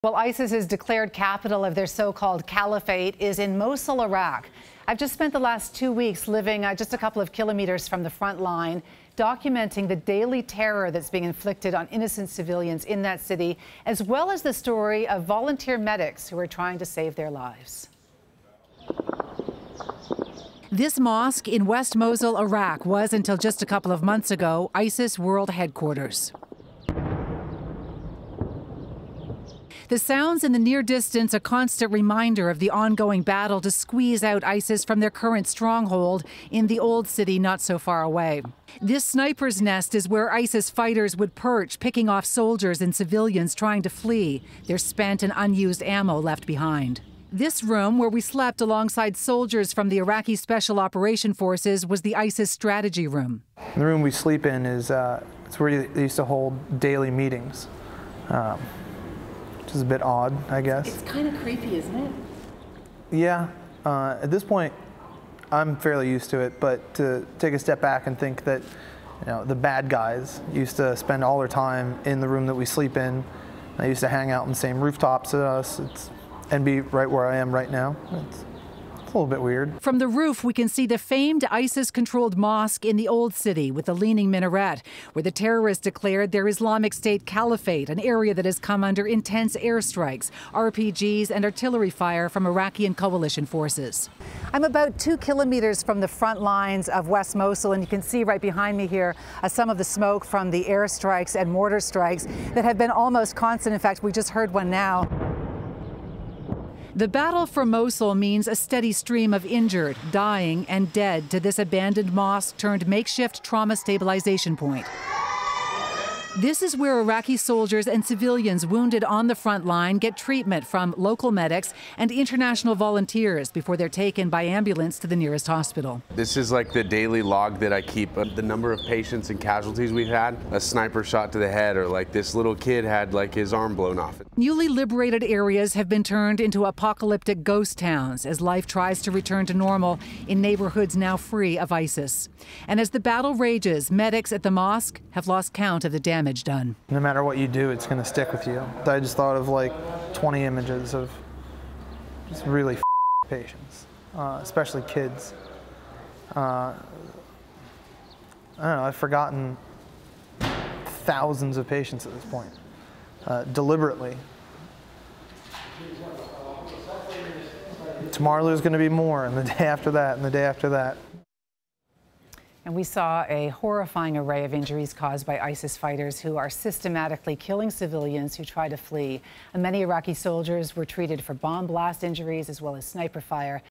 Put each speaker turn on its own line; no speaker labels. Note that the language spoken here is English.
Well, ISIS's declared capital of their so-called caliphate is in Mosul, Iraq. I've just spent the last 2 weeks living just a couple of kilometers from the front line, documenting the daily terror that's being inflicted on innocent civilians in that city, as well as the story of volunteer medics who are trying to save their lives. This mosque in West Mosul, Iraq, was, until just a couple of months ago, ISIS world headquarters. The sounds in the near distance, a constant reminder of the ongoing battle to squeeze out ISIS from their current stronghold in the old city not so far away. This sniper's nest is where ISIS fighters would perch, picking off soldiers and civilians trying to flee, their spent and unused ammo left behind. This room, where we slept alongside soldiers from the Iraqi Special Operation Forces, was the ISIS strategy room.
The room we sleep in is it's where they used to hold daily meetings. Which is a bit odd, I guess.
It's kind of creepy, isn't it?
Yeah. At this point, I'm fairly used to it, but to take a step back and think that, the bad guys used to spend all their time in the room that we sleep in. They used to hang out on the same rooftops as us and be right where I am right now. It's a little bit weird.
From the roof, we can see the famed ISIS-controlled mosque in the old city with the leaning minaret, where the terrorists declared their Islamic State caliphate, an area that has come under intense airstrikes, RPGs and artillery fire from Iraqi and coalition forces. I'm about 2 kilometers from the front lines of West Mosul, and you can see right behind me here some of the smoke from the airstrikes and mortar strikes that have been almost constant. In fact, we just heard one now. The battle for Mosul means a steady stream of injured, dying, and dead to this abandoned mosque turned makeshift trauma stabilization point. This is where Iraqi soldiers and civilians wounded on the front line get treatment from local medics and international volunteers before they're taken by ambulance to the nearest hospital.
This is like the daily log that I keep of the number of patients and casualties we've had. A sniper shot to the head, or like this little kid had like his arm blown off.
Newly liberated areas have been turned into apocalyptic ghost towns as life tries to return to normal in neighborhoods now free of ISIS. And as the battle rages, medics at the mosque have lost count of the damage done.
No matter what you do, it's going to stick with you. I just thought of like 20 images of just really patients, especially kids. I don't know, I've forgotten thousands of patients at this point, deliberately. Tomorrow there's going to be more, and the day after that, and the day after that.
And we saw a horrifying array of injuries caused by ISIS fighters who are systematically killing civilians who try to flee. And many Iraqi soldiers were treated for bomb blast injuries as well as sniper fire.